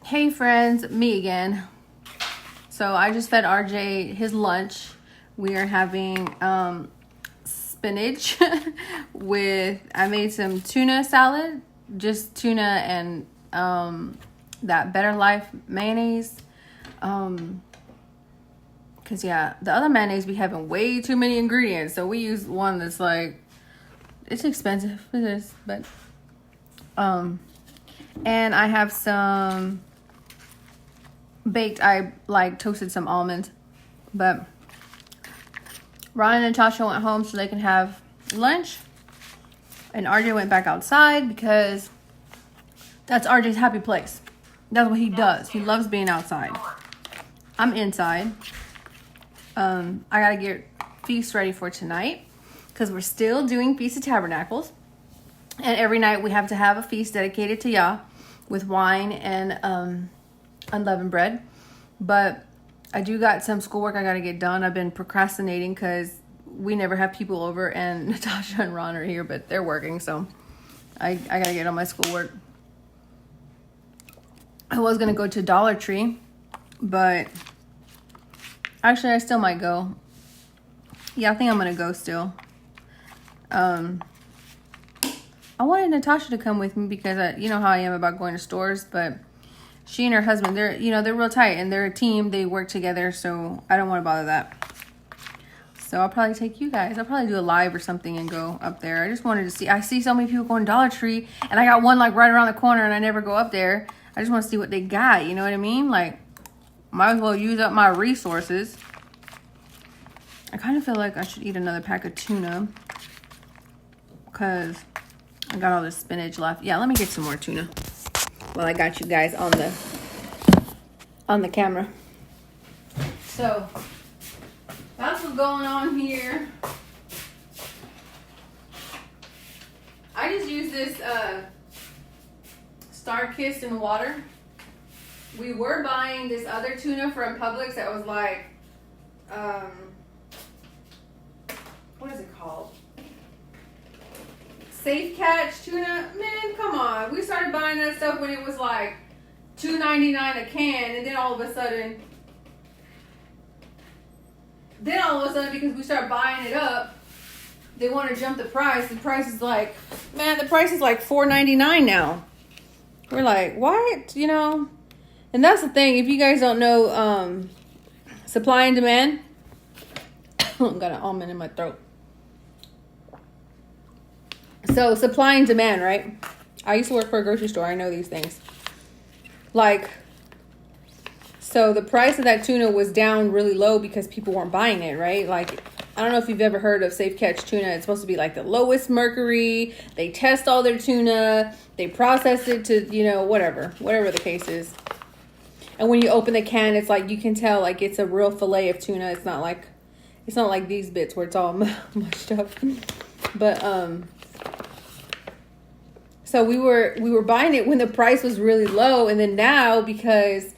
Hey friends, me again. So I just fed RJ his lunch. We are having spinach with, I made some tuna salad, just tuna and that Better Life mayonnaise. Cause yeah, the other mayonnaise be having way too many ingredients. So we use one that's like, it's expensive for this, but and I have some baked, I like toasted some almonds, but Ron and Natasha went home so they can have lunch, and RJ went back outside because that's RJ's happy place. That's what he does. He loves being outside. I'm inside. I gotta get feast ready for tonight because we're still doing Feast of Tabernacles, and every night we have to have a feast dedicated to Yah with wine and unleavened bread. But I do got some schoolwork I gotta get done. I've been procrastinating because we never have people over, and Natasha and Ron are here, but they're working, so I gotta get on my schoolwork. I was gonna go to Dollar Tree, but actually I still might go. Yeah, I think I'm gonna go still. I wanted Natasha to come with me because you know how I am about going to stores, but she and her husband, they're real tight and they're a team. They work together, so I don't want to bother that. So I'll probably take you guys. I'll probably do a live or something and go up there. I just wanted to see. I see so many people going to Dollar Tree, and I got one like right around the corner, and I never go up there. I just want to see what they got. You know what I mean? Like, might as well use up my resources. I kind of feel like I should eat another pack of tuna because I got all this spinach left. Yeah, let me get some more tuna. Well, I got you guys on the camera. So that's what's going on here. I just use this Star-Kissed in water. We were buying this other tuna from Publix that was like what is it called? Safe Catch tuna. Man, come on. We started buying that stuff when it was like $2.99 a can, and then all of a sudden, because we start buying it up, they want to jump the price. The price is like, man, the price is like $4.99 now. We're like, what? You know? And that's the thing. If you guys don't know, supply and demand. Got an almond in my throat. So supply and demand, right? I used to work for a grocery store. I know these things. Like, so the price of that tuna was down really low because people weren't buying it, right? Like, I don't know if you've ever heard of Safe Catch tuna. It's supposed to be like the lowest mercury. They test all their tuna. They process it to, whatever the case is. And when you open the can, it's like, you can tell like it's a real fillet of tuna. It's not like these bits where it's all mushed up. But, so we were buying it when the price was really low, and then now because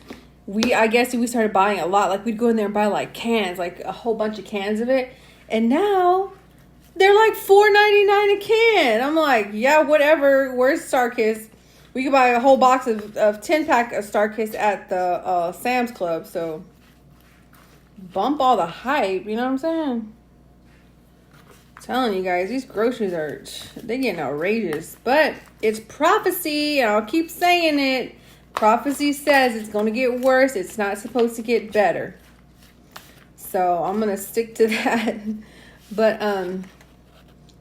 I guess we started buying a lot. Like, we'd go in there and buy like cans, like a whole bunch of cans of it, and now they're like $4.99 a can. I'm like, yeah, whatever. Where's Star-Kissed? We could buy a whole box of 10-pack of Star-Kissed at the Sam's Club. So bump all the hype. You know what I'm saying? Telling you guys, these groceries they getting outrageous, but it's prophecy, and I'll keep saying it. Prophecy says it's going to get worse. It's not supposed to get better. So I'm going to stick to that. But,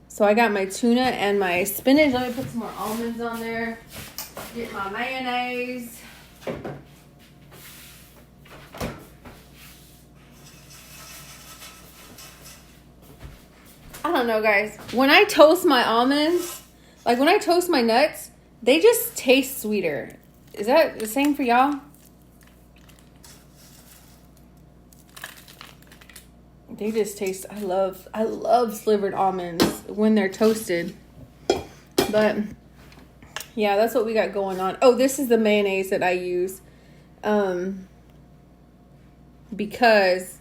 so I got my tuna and my spinach. Let me put some more almonds on there. Get my mayonnaise. I don't know, guys. When I toast my almonds, like when I toast my nuts, they just taste sweeter. Is that the same for y'all? They just taste, I love slivered almonds when they're toasted. But yeah, that's what we got going on. Oh, this is the mayonnaise that I use. Because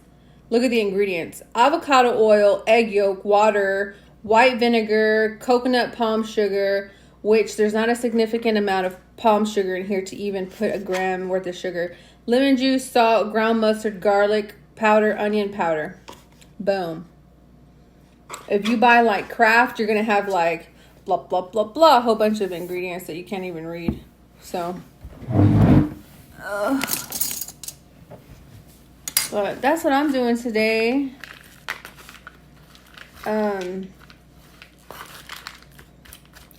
look at the ingredients. Avocado oil, egg yolk, water, white vinegar, coconut palm sugar, which there's not a significant amount of palm sugar in here to even put a gram worth of sugar. Lemon juice, salt, ground mustard, garlic powder, onion powder. Boom. If you buy like Kraft, you're going to have like blah, blah, blah, blah, a whole bunch of ingredients that you can't even read. So, but that's what I'm doing today.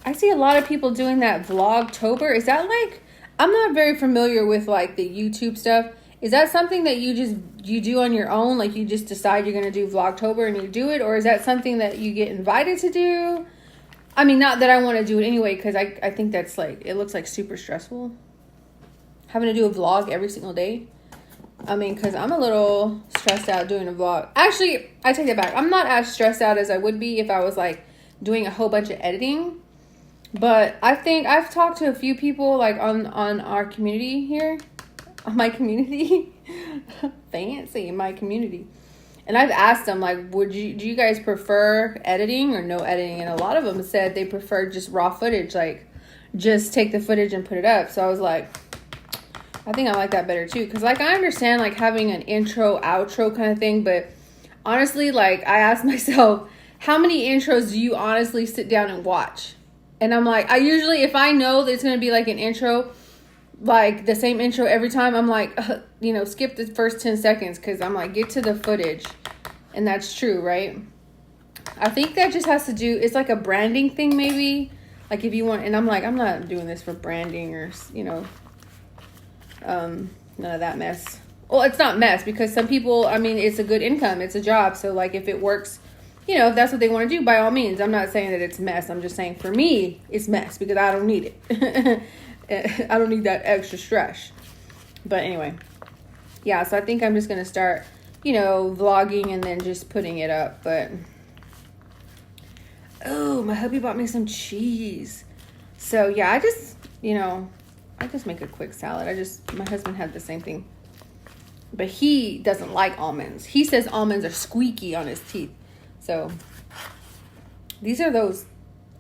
I see a lot of people doing that Vlogtober. Is that like, I'm not very familiar with like the YouTube stuff. Is that something that you do on your own? Like you just decide you're going to do Vlogtober and you do it? Or is that something that you get invited to do? I mean, not that I want to do it anyway, because I think that's like, it looks like super stressful. Having to do a vlog every single day. I mean, because I'm a little stressed out doing a vlog. Actually, I take that back. I'm not as stressed out as I would be if I was like doing a whole bunch of editing. But I think I've talked to a few people like on our community here. On my community. Fancy, my community. And I've asked them like, do you guys prefer editing or no editing? And a lot of them said they prefer just raw footage. Like just take the footage and put it up. So I was like, I think I like that better too. Because like I understand like having an intro, outro kind of thing. But honestly, like I asked myself, how many intros do you honestly sit down and watch? And I'm like, I usually, if I know that it's going to be like an intro, like the same intro every time, I'm like, skip the first 10 seconds. Because I'm like, get to the footage. And that's true, right? I think that just has to do, it's like a branding thing maybe. Like if you want, and I'm like, I'm not doing this for branding or, none of that mess. Well, it's not mess because some people, I mean, it's a good income. It's a job. So like if it works, if that's what they want to do, by all means. I'm not saying that it's mess. I'm just saying for me, it's mess because I don't need it. I don't need that extra stress. But anyway, yeah, so I think I'm just going to start, vlogging and then just putting it up. But, oh, my hubby bought me some cheese. So, yeah, I just make a quick salad. My husband had the same thing. But he doesn't like almonds. He says almonds are squeaky on his teeth. So, these are those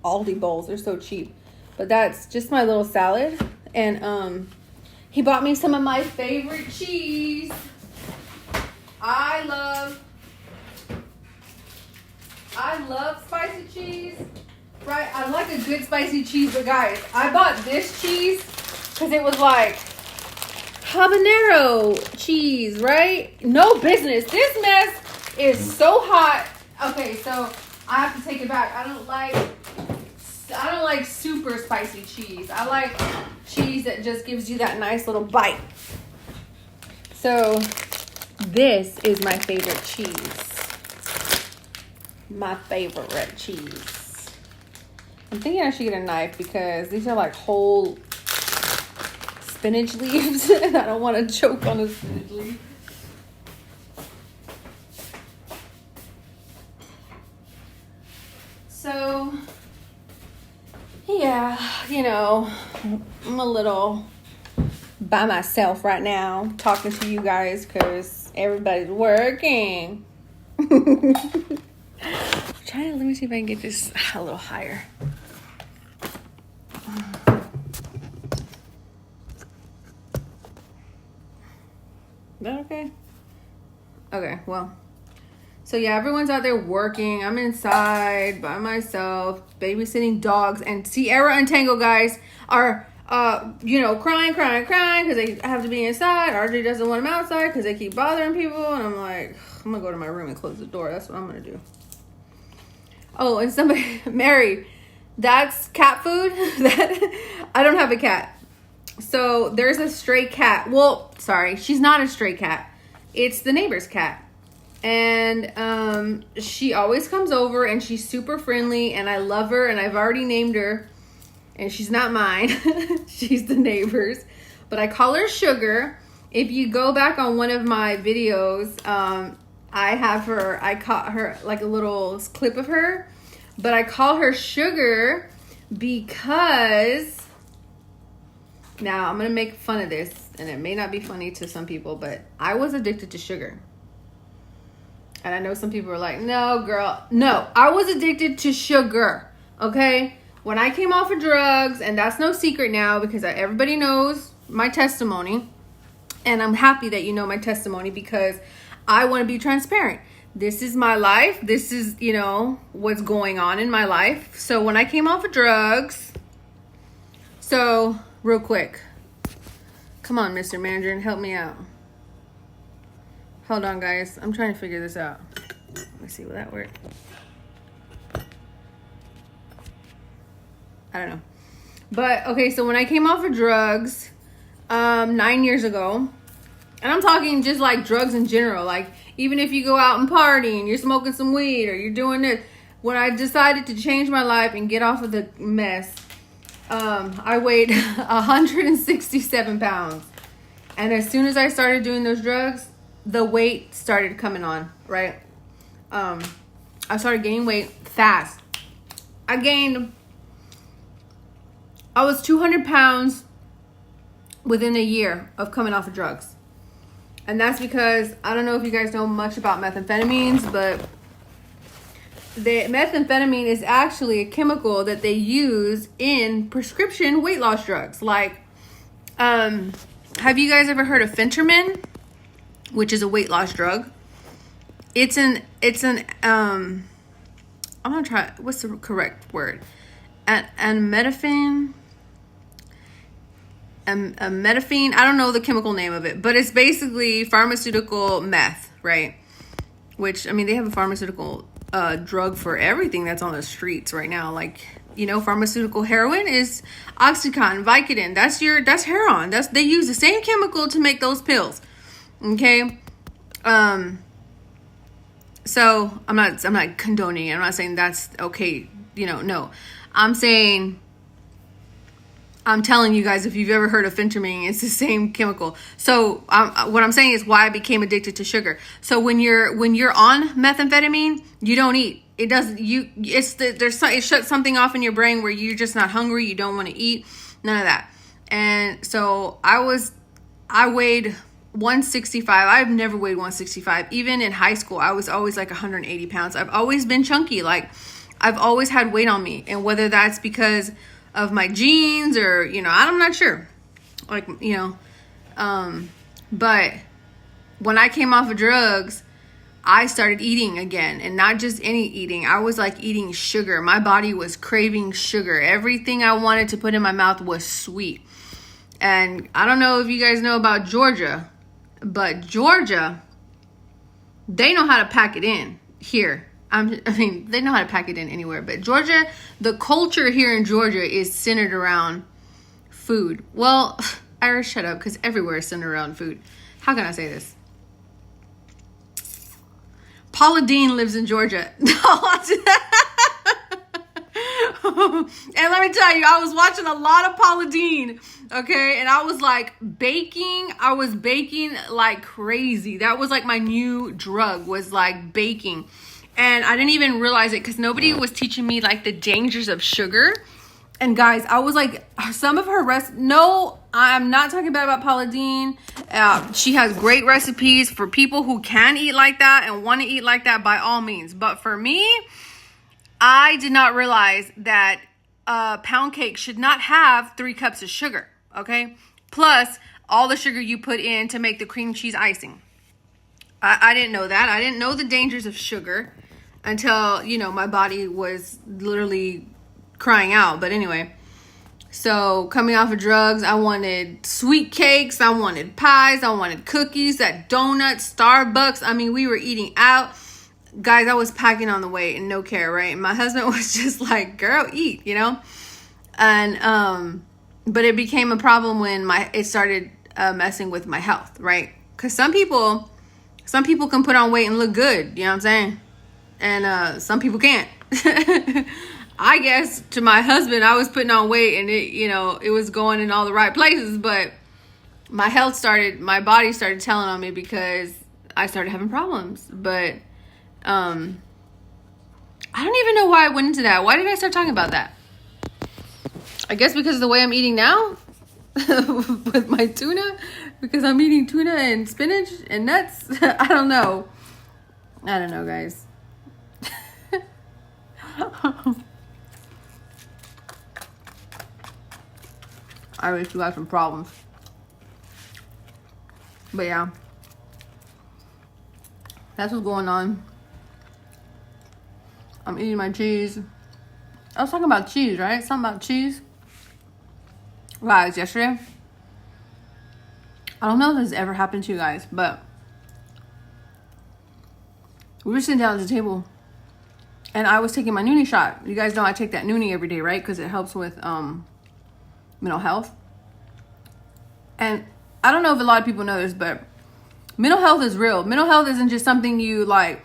Aldi bowls. They're so cheap. But that's just my little salad. And he bought me some of my favorite cheese. I love spicy cheese. Right? I like a good spicy cheese. But guys, I bought this cheese because it was like habanero cheese, right? No business. This mess is so hot. Okay, so I have to take it back. I don't like super spicy cheese. I like cheese that just gives you that nice little bite. So this is my favorite cheese. My favorite cheese. I'm thinking I should get a knife because these are like whole spinach leaves and I don't want to choke on a spinach leaf. So, yeah, I'm a little by myself right now talking to you guys because everybody's working. Let me see if I can get this a little higher. Is that okay? Okay, well. So yeah, everyone's out there working. I'm inside by myself, babysitting dogs. And Sierra and Tango, guys, are, crying because they have to be inside. RJ doesn't want them outside because they keep bothering people. And I'm like, I'm going to go to my room and close the door. That's what I'm going to do. Oh, and somebody, Mary, that's cat food? I don't have a cat. So there's a stray cat. Well, sorry, she's not a stray cat. It's the neighbor's cat. And she always comes over and she's super friendly and I love her and I've already named her. And she's not mine. She's the neighbor's. But I call her Sugar. If you go back on one of my videos, I caught her like a little clip of her. But I call her Sugar because now I'm going to make fun of this and it may not be funny to some people, but I was addicted to sugar. And I know some people are like, no, girl. No, I was addicted to sugar, okay? when I came off of drugs, and that's no secret now because everybody knows my testimony, and I'm happy that you know my testimony because I want to be transparent. This is my life. This is, you know, what's going on in my life. So when I came off of drugs, so real quick, come on, Mr. Mandarin, help me out. Hold on, guys. I'm trying to figure this out. Let me see, will that work? I don't know. But, okay, so when I came off of drugs 9 years ago, and I'm talking just like drugs in general, like even if you go out and party and you're smoking some weed or you're doing this, when I decided to change my life and get off of the mess, I weighed 167 pounds. And as soon as I started doing those drugs, the weight started coming on, right? I started gaining weight fast. I was 200 pounds within a year of coming off of drugs. And that's because, I don't know if you guys know much about methamphetamines, but the methamphetamine is actually a chemical that they use in prescription weight loss drugs. Like, have you guys ever heard of Phentermine, which is a weight loss drug? It's an I'm gonna try, what's the correct word? Methamphetamine, I don't know the chemical name of it, but it's basically pharmaceutical meth, right? Which, I mean, they have a pharmaceutical drug for everything that's on the streets right now. Like, you know, pharmaceutical heroin is Oxycontin, Vicodin. That's heroin. They use the same chemical to make those pills. Okay. So I'm not condoning it. I'm not saying that's okay. You know, no, I'm telling you guys, if you've ever heard of Phentermine, it's the same chemical. So what I'm saying is why I became addicted to sugar. So when you're on methamphetamine, you don't eat. It doesn't. It shuts something off in your brain where you're just not hungry. You don't want to eat. None of that. And so I weighed 165. I've never weighed 165. Even in high school, I was always like 180 pounds. I've always been chunky. Like, I've always had weight on me. And whether that's because of my genes or, you know, I'm not sure. Like, you know, but when I came off of drugs, I started eating again, and not just any eating. I was like eating sugar. My body was craving sugar. Everything I wanted to put in my mouth was sweet. And I don't know if you guys know about Georgia, but Georgia, they know how to pack it in here. They know how to pack it in anywhere, but Georgia, the culture here in Georgia is centered around food. Well, Iris, shut up, because everywhere is centered around food. How can I say this? Paula Deen lives in Georgia. And let me tell you, I was watching a lot of Paula Deen, okay? And I was like baking. I was baking like crazy. That was like my new drug, was like baking. And I didn't even realize it because nobody was teaching me like the dangers of sugar. And guys, I was like, some of her no, I'm not talking bad about Paula Deen. She has great recipes for people who can eat like that and want to eat like that, by all means. But for me, I did not realize that pound cake should not have 3 cups of sugar, okay? Plus all the sugar you put in to make the cream cheese icing. I didn't know that. I didn't know the dangers of sugar until, you know, my body was literally crying out. But anyway, so coming off of drugs, I wanted sweet cakes, I wanted pies, I wanted cookies, that donuts, Starbucks. I mean, we were eating out. Guys, I was packing on the weight and no care, right? And my husband was just like, girl, eat, you know? And, but it became a problem when it started messing with my health, right? Because some people can put on weight and look good, you know what I'm saying? And some people can't. I guess to my husband, I was putting on weight and it was going in all the right places, but my body started telling on me because I started having problems. But I don't even know why I went into that. Why did I start talking about that? I guess because of the way I'm eating now with my tuna, because I'm eating tuna and spinach and nuts. I don't know, guys. I wish you got some problems. But yeah, that's what's going on. I'm eating my cheese. I was talking about cheese, right? Something about cheese. Guys, yesterday, I don't know if this has ever happened to you guys, but we were sitting down at the table and I was taking my Noonie shot. You guys know I take that Noonie every day, right? Because it helps with mental health. And I don't know if a lot of people know this, but mental health is real. Mental health isn't just something you like,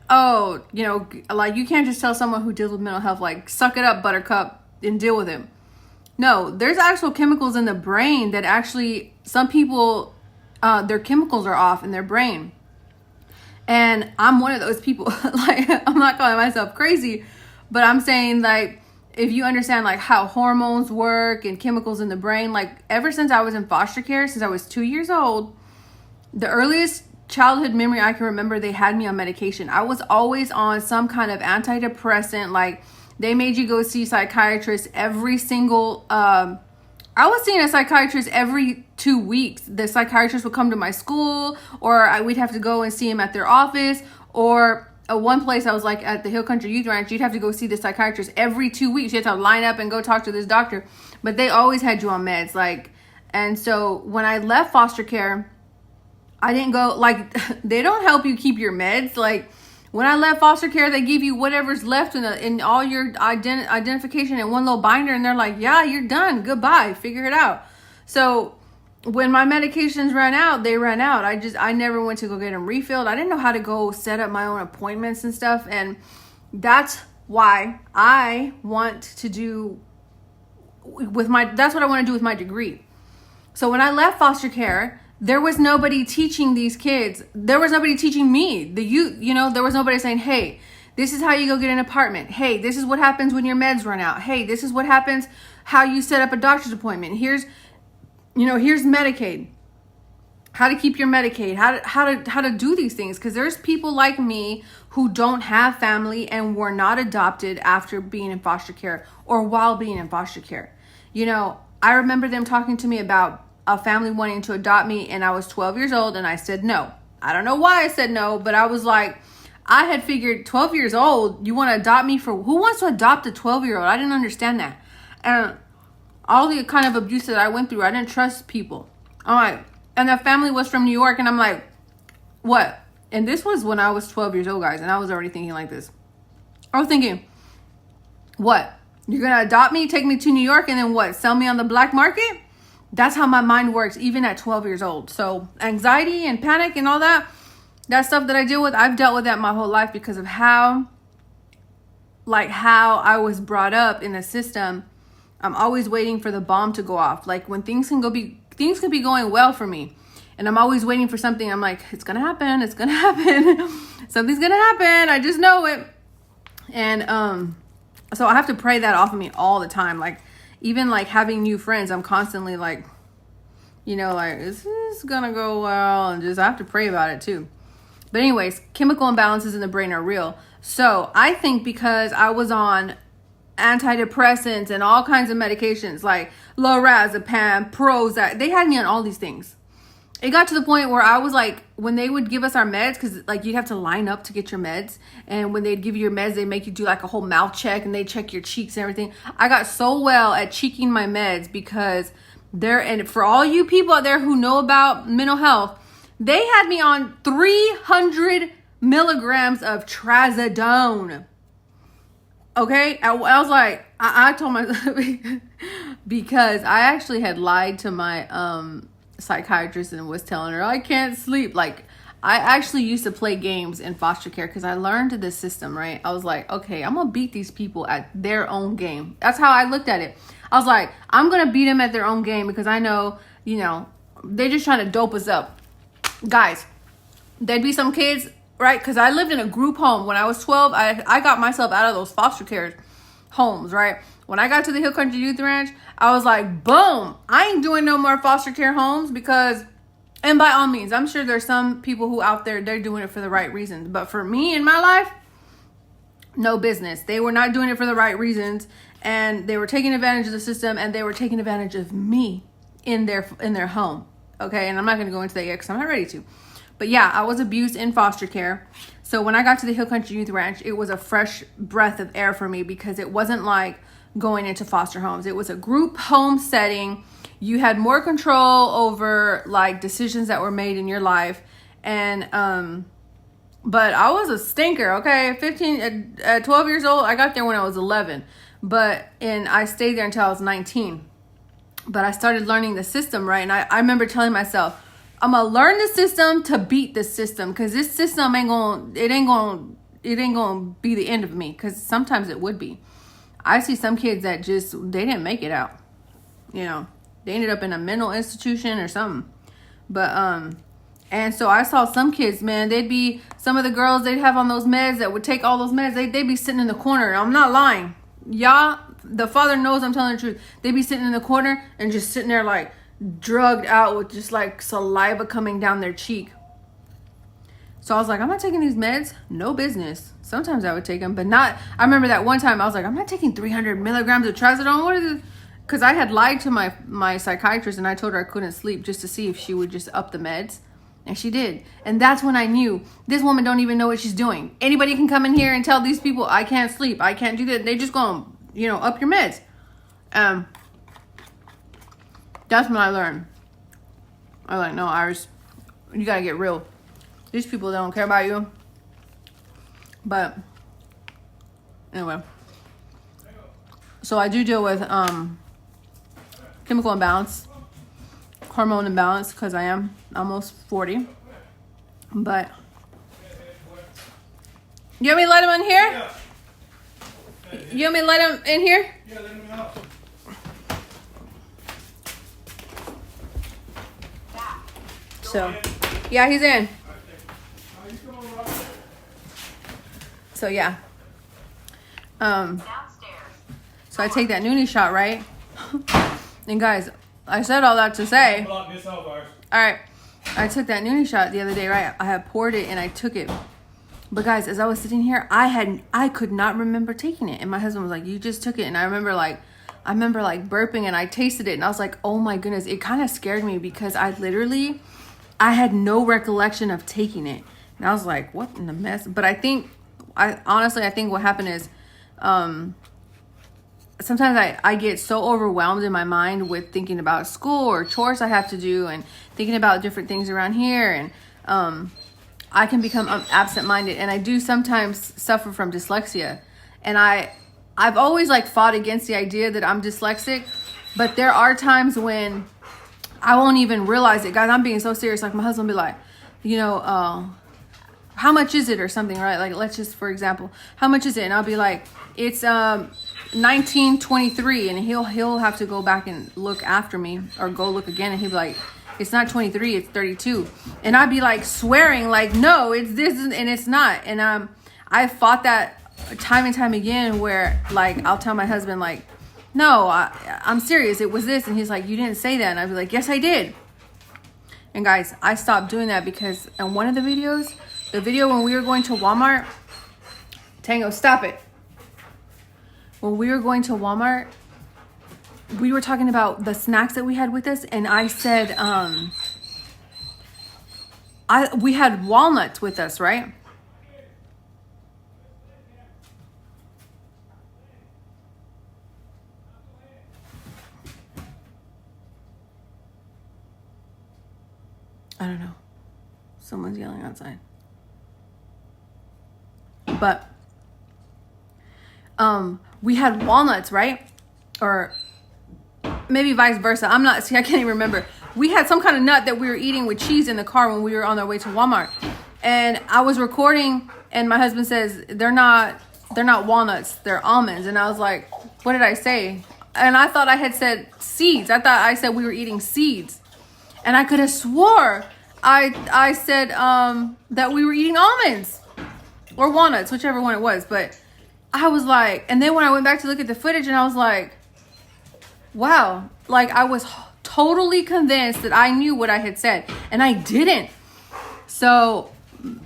oh, you know, like you can't just tell someone who deals with mental health, like, suck it up, buttercup, and deal with it. No, there's actual chemicals in the brain that actually, some people, their chemicals are off in their brain. And I'm one of those people. Like, I'm not calling myself crazy, but I'm saying, like, if you understand, like, how hormones work and chemicals in the brain, like, ever since I was in foster care, since I was 2 years old, the earliest childhood memory I can remember, they had me on medication. I was always on some kind of antidepressant. Like, they made you go see psychiatrists every single, I was seeing a psychiatrist every 2 weeks. The psychiatrist would come to my school, or we'd have to go and see him at their office. Or one place I was like at the Hill Country Youth Ranch, you'd have to go see the psychiatrist every 2 weeks. You had to line up and go talk to this doctor. But they always had you on meds. Like, and so when I left foster care, I didn't go, like, they don't help you keep your meds. Like, when I left foster care, they give you whatever's left in all your identification in one little binder. And they're like, yeah, you're done. Goodbye. Figure it out. So when my medications ran out, they ran out. I never went to go get them refilled. I didn't know how to go set up my own appointments and stuff. And that's why I want to do that's what I want to do with my degree. So when I left foster care, there was nobody teaching these kids. There was nobody teaching me, the youth, you know, there was nobody saying, hey, this is how you go get an apartment. Hey, this is what happens when your meds run out. Hey, this is what happens, how you set up a doctor's appointment. Here's Medicaid. How to keep your Medicaid, how to do these things. Because there's people like me who don't have family and were not adopted after being in foster care or while being in foster care. You know, I remember them talking to me about a family wanting to adopt me, and I was 12 years old, and I said no. I don't know why I said no, but I was like, I had figured 12 years old, you want to adopt me for, who wants to adopt a 12-year-old? I didn't understand that. And all the kind of abuse that I went through, I didn't trust people. I'm like, and the family was from New York, and I'm like, what? And this was when I was 12 years old, guys, and I was already thinking like this. I was thinking, what? You're going to adopt me, take me to New York, and then what? Sell me on the black market? That's how my mind works, even at 12 years old. So anxiety and panic and all that stuff that I deal with, I've dealt with that my whole life because of how I was brought up in a system. I'm always waiting for the bomb to go off. Like, when things can be going well for me, and I'm always waiting for something. I'm like, it's gonna happen. It's gonna happen. Something's gonna happen. I just know it. And so I have to pray that off of me all the time. Like, even like having new friends, I'm constantly like, you know, like, is this gonna go well? And just, I have to pray about it too. But anyways, chemical imbalances in the brain are real. So I think because I was on antidepressants and all kinds of medications like lorazepam, Prozac, they had me on all these things. It got to the point where I was like, when they would give us our meds, because like you'd have to line up to get your meds, and when they'd give you your meds, they make you do like a whole mouth check, and they check your cheeks and everything. I got so well at cheeking my meds because and for all you people out there who know about mental health, they had me on 300 milligrams of trazodone. Okay, I was like, I told myself, because I actually had lied to my psychiatrist and was telling her I can't sleep. Like, I actually used to play games in foster care because I learned this system, right? I was like, okay, I'm gonna beat these people at their own game. That's how I looked at it. I was like, I'm gonna beat them at their own game because I know, you know, they're just trying to dope us up. Guys, there'd be some kids, right? Because I lived in a group home. When I was 12, I got myself out of those foster care homes, right? When I got to the Hill Country Youth Ranch, I was like, boom, I ain't doing no more foster care homes because, and by all means, I'm sure there's some people who out there, they're doing it for the right reasons. But for me in my life, No business. They were not doing it for the right reasons, and they were taking advantage of the system, and they were taking advantage of me in their home. Okay, and I'm not going to go into that yet because I'm not ready to. But yeah, I was abused in foster care. So when I got to the Hill Country Youth Ranch, it was a fresh breath of air for me because it wasn't like going into foster homes. It was a group home setting. You had more control over like decisions that were made in your life. And but I was a stinker, okay? 12 years old. I got there when I was 11. And I stayed there until I was 19. But I started learning the system, right? And I remember telling myself, I'm gonna learn the system to beat the system, because this system ain't gonna be the end of me, because sometimes it would be. I see some kids that they didn't make it out. You know, they ended up in a mental institution or something. But and so I saw some kids, man, some of the girls they'd have on those meds that would take all those meds, they'd be sitting in the corner. I'm not lying. Y'all, the father knows I'm telling the truth. They'd be sitting in the corner and just sitting there like drugged out with just like saliva coming down their cheek. So I was like, I'm not taking these meds. No business. Sometimes I would take them, but not. I remember that one time I was like, I'm not taking 300 milligrams of trazodone. What is it? Because I had lied to my psychiatrist, and I told her I couldn't sleep just to see if she would just up the meds. And she did. And that's when I knew this woman don't even know what she's doing. Anybody can come in here and tell these people I can't sleep, I can't do that. They just gonna, up your meds. That's when I learned. I was like, no, Iris, you gotta get real. These people don't care about you. But anyway, so I do deal with chemical imbalance, hormone imbalance, because I am almost 40. But you want me to let him in here? Yeah. You want me to let him in here? Yeah, let him out. So, yeah, he's in. So yeah. So I take that Noonie shot, right? And guys, I said all that to say. Block this out, Iris. All right, I took that Noonie shot the other day, right? I had poured it and I took it. But guys, as I was sitting here, I could not remember taking it. And my husband was like, "You just took it." And I remember burping, and I tasted it, and I was like, "Oh my goodness!" It kind of scared me because I had no recollection of taking it, and I was like, "What in the mess?" But honestly, I think what happened is, sometimes I get so overwhelmed in my mind with thinking about school or chores I have to do, and thinking about different things around here, and I can become absent-minded, and I do sometimes suffer from dyslexia. And I've always fought against the idea that I'm dyslexic, but there are times when I won't even realize it. Guys, I'm being so serious. Like, my husband will be like, how much is it or something, right? Like, let's just, for example, how much is it? And I'll be like, it's $19.23, and he'll have to go back and look after me, or go look again, and he'll be like, it's not 23, it's 32. And I'd be like swearing, like, no, it's this, and it's not. And I fought that time and time again, where I'll tell my husband, like, no, I'm serious, it was this. And he's like, you didn't say that. And I'd be like, yes, I did. And guys, I stopped doing that because in one of the videos, the video when we were going to Walmart, Tango, stop it. When we were going to Walmart, we were talking about the snacks that we had with us, and I said, we had walnuts with us, right? I don't know. Someone's yelling outside. But we had walnuts, right? Or maybe vice versa. I can't even remember. We had some kind of nut that we were eating with cheese in the car when we were on our way to Walmart. And I was recording, and my husband says, they're not walnuts, they're almonds. And I was like, what did I say? And I thought I had said seeds. I thought I said we were eating seeds. And I could have swore I said that we were eating almonds or walnuts, whichever one it was. But I was like, and then when I went back to look at the footage, and I was like, wow, I was totally convinced that I knew what I had said, and I didn't. So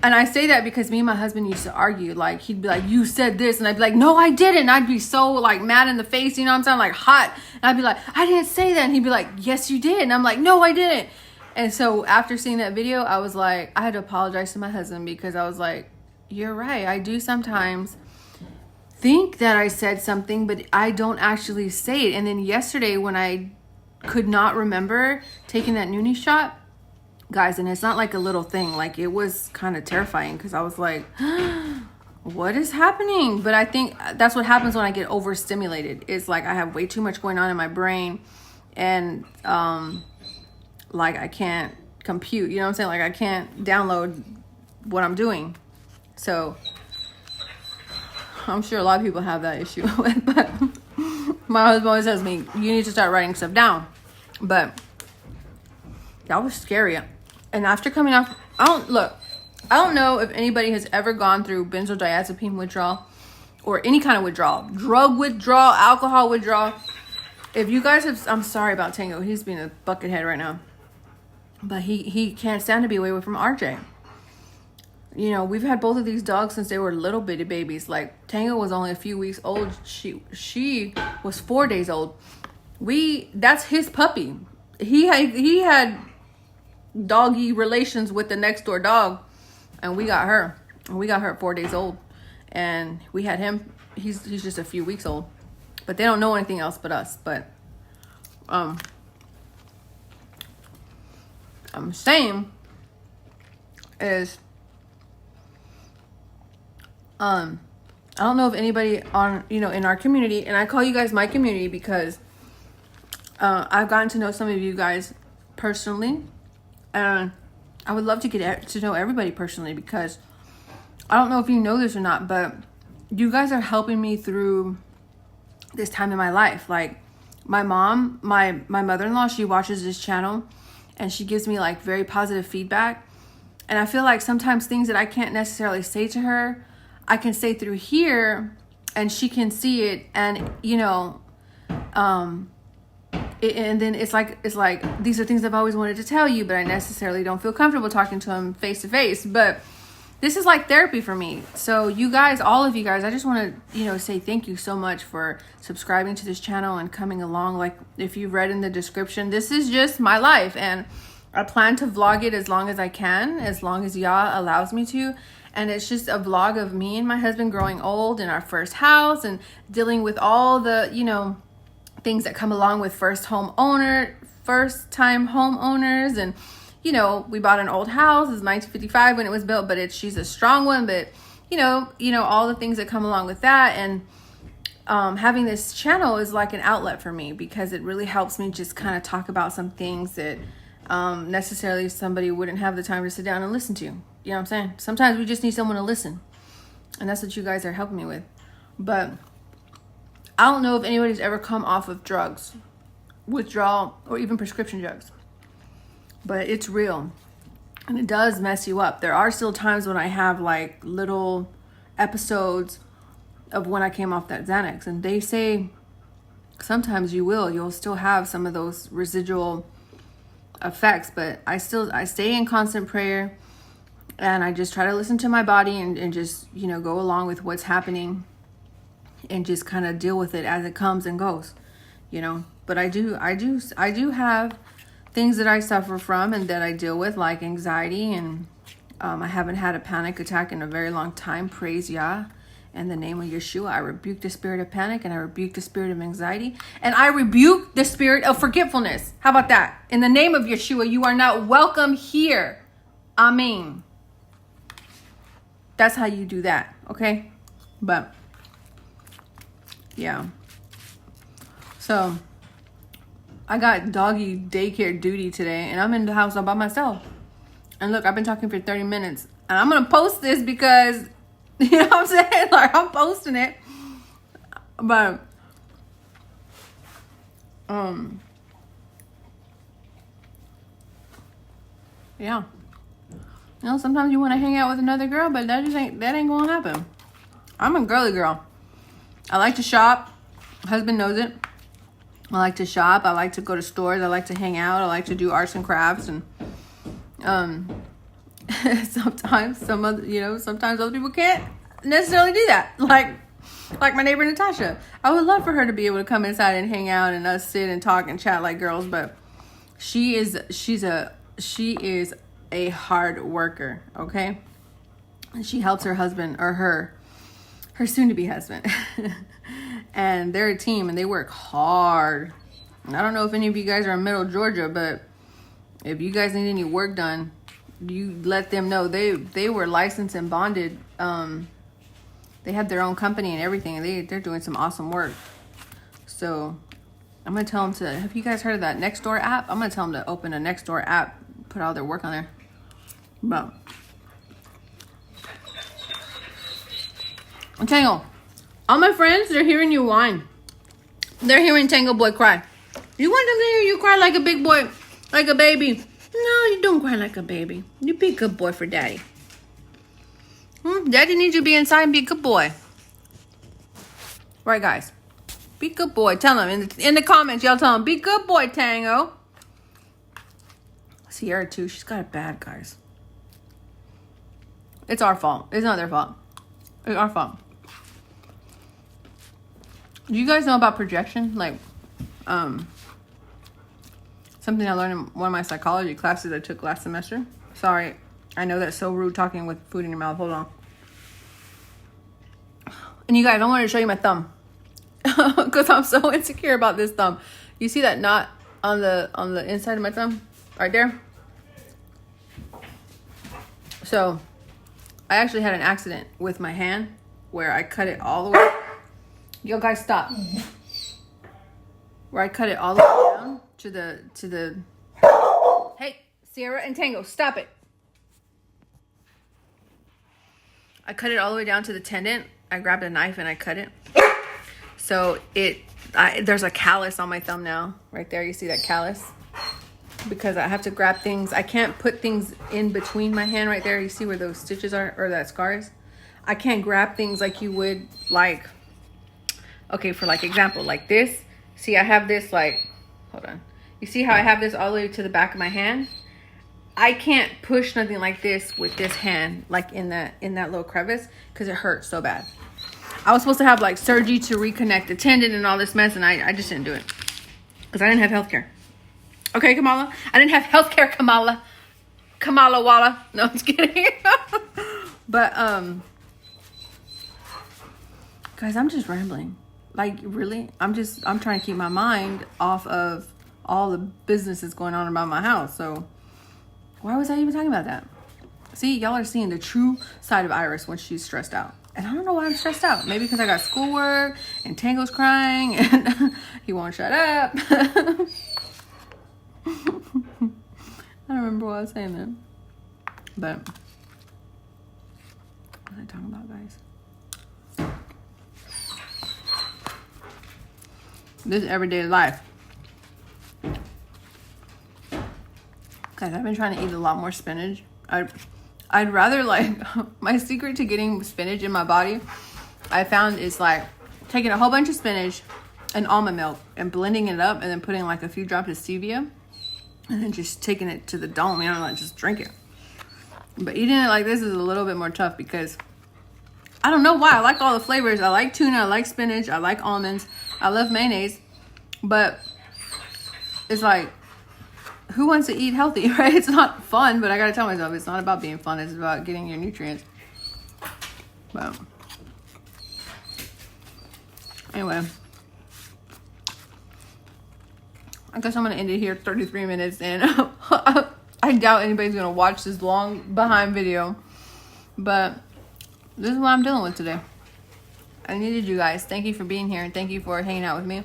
And I say that because me and my husband used to argue. Like, he'd be like, you said this. And I'd be like, no, I didn't. I'd be so, like, mad in the face. You know what I'm saying? Like, hot. And I'd be like, I didn't say that. And he'd be like, yes, you did. And I'm like, no, I didn't. And so after seeing that video, I was like, I had to apologize to my husband because I was like, you're right. I do sometimes think that I said something, but I don't actually say it. And then yesterday when I could not remember taking that Noonie shot, guys, and it's not like a little thing, like it was kind of terrifying because I was like, what is happening? But I think that's what happens when I get overstimulated. It's like I have way too much going on in my brain, and like I can't compute, you know what I'm saying? Like I can't download what I'm doing. So I'm sure a lot of people have that issue with, but my husband always tells me, you need to start writing stuff down. But that was scary. And after coming off, I don't know if anybody has ever gone through benzodiazepine withdrawal or any kind of withdrawal, drug withdrawal, alcohol withdrawal. If you guys have, I'm sorry about Tango. He's being a buckethead right now, but he can't stand to be away from RJ. You know, we've had both of these dogs since they were little bitty babies. Like Tango was only a few weeks old. She was 4 days old. That's his puppy. He had doggy relations with the next door dog, and we got her at 4 days old, and we had him. He's just a few weeks old, but they don't know anything else but us. But I'm saying is I don't know if anybody on, you know, in our community, and I call you guys my community because I've gotten to know some of you guys personally. And I would love to get to know everybody personally because I don't know if you know this or not, but you guys are helping me through this time in my life. Like my mom, my mother-in-law, she watches this channel and she gives me like very positive feedback. And I feel like sometimes things that I can't necessarily say to her, I can say through here and she can see it. And, you know, and then it's like these are things I've always wanted to tell you, but I necessarily don't feel comfortable talking to them face to face. But this is like therapy for me. So you guys, all of you guys, I just want to, you know, say thank you so much for subscribing to this channel and coming along. Like if you've read in the description, this is just my life, and I plan to vlog it as long as I can, as long as Yah allows me to. And it's just a vlog of me and my husband growing old in our first house and dealing with all the, you know, things that come along with first time homeowners. And you know, we bought an old house. It's 1955 when it was built, but she's a strong one. But you know all the things that come along with that. And having this channel is like an outlet for me because it really helps me just kind of talk about some things that necessarily somebody wouldn't have the time to sit down and listen to. You know what I'm saying? Sometimes we just need someone to listen, and that's what you guys are helping me with. But I don't know if anybody's ever come off of drugs, withdrawal, or even prescription drugs. But it's real. And it does mess you up. There are still times when I have like little episodes of when I came off that Xanax. And they say sometimes you'll still have some of those residual effects. But I stay in constant prayer. And I just try to listen to my body and just, you know, go along with what's happening. And just kind of deal with it as it comes and goes, you know. But I do have things that I suffer from and that I deal with, like anxiety, and I haven't had a panic attack in a very long time. Praise Yah. In the name of Yeshua, I rebuke the spirit of panic, and I rebuke the spirit of anxiety, and I rebuke the spirit of forgetfulness. How about that? In the name of Yeshua, you are not welcome here. Amen. That's how you do that, okay? But yeah. So I got doggy daycare duty today, and I'm in the house all by myself. And look, I've been talking for 30 minutes, and I'm gonna post this because, you know what I'm saying? Like, I'm posting it. But yeah. You know, sometimes you want to hang out with another girl, but that ain't gonna happen. I'm a girly girl. I like to shop. My husband knows it. I like to shop. I like to go to stores. I like to hang out. I like to do arts and crafts. And sometimes sometimes other people can't necessarily do that. Like my neighbor Natasha. I would love for her to be able to come inside and hang out and us sit and talk and chat like girls, but she is a hard worker, okay? And she helps her husband, or her soon-to-be husband. And they're a team and they work hard. And I don't know if any of you guys are in Middle Georgia, but if you guys need any work done, you let them know. They were licensed and bonded. They had their own company and everything, and they're doing some awesome work. So I'm gonna tell them to. Have you guys heard of that Nextdoor app? I'm gonna tell them to open a Nextdoor app, put all their work on there. But Tango, all my friends, they're hearing you whine. They're hearing Tango Boy cry. You want them to hear you cry like a big boy, like a baby? No, you don't cry like a baby. You be a good boy for daddy. Daddy needs you to be inside and be a good boy. Right, guys? Be a good boy. Tell them in the comments. Y'all tell them, be good boy, Tango. Sierra, too. She's got it bad, guys. It's our fault. It's not their fault. It's our fault. Do you guys know about projection? Like, something I learned in one of my psychology classes I took last semester. Sorry, I know that's so rude talking with food in your mouth. Hold on. And you guys, I wanted to show you my thumb because I'm so insecure about this thumb. You see that knot on the inside of my thumb, right there? So, I actually had an accident with my hand where I cut it all the way. Yo, guys, stop. Where I cut it all the way down to the. Hey, Sierra and Tango, stop it. I cut it all the way down to the tendon. I grabbed a knife and I cut it. So there's a callus on my thumb now. Right there, you see that callus? Because I have to grab things. I can't put things in between my hand right there. You see where those stitches are, or that scar is? I can't grab things like you would, like, okay, for like example, like this. See, I have this like, hold on. You see how I have this all the way to the back of my hand? I can't push nothing like this with this hand, like in that little crevice, because it hurts so bad. I was supposed to have like surgery to reconnect the tendon and all this mess, and I just didn't do it because I didn't have healthcare. Okay, Kamala? I didn't have healthcare, Kamala. Kamala Walla. No, I'm just kidding. But, guys, I'm just rambling. Like, really? I'm trying to keep my mind off of all the businesses going on around my house. So, why was I even talking about that? See, y'all are seeing the true side of Iris when she's stressed out. And I don't know why I'm stressed out. Maybe because I got schoolwork and Tango's crying and he won't shut up. I don't remember what I was saying then. But what was I talking about, guys? This is everyday life. Guys, I've been trying to eat a lot more spinach. I'd rather, like, my secret to getting spinach in my body, I found, is like taking a whole bunch of spinach and almond milk and blending it up and then putting like a few drops of stevia and then just taking it to the dome, like just drink it. But eating it like this is a little bit more tough because I don't know why. I like all the flavors. I like tuna, I like spinach, I like almonds, I love mayonnaise, but it's like, who wants to eat healthy, right? It's not fun, but I gotta tell myself it's not about being fun. It's about getting your nutrients. But anyway, I guess I'm gonna end it here. 33 minutes, and I doubt anybody's gonna watch this long behind video. But this is what I'm dealing with today. I needed you guys. Thank you for being here, and thank you for hanging out with me.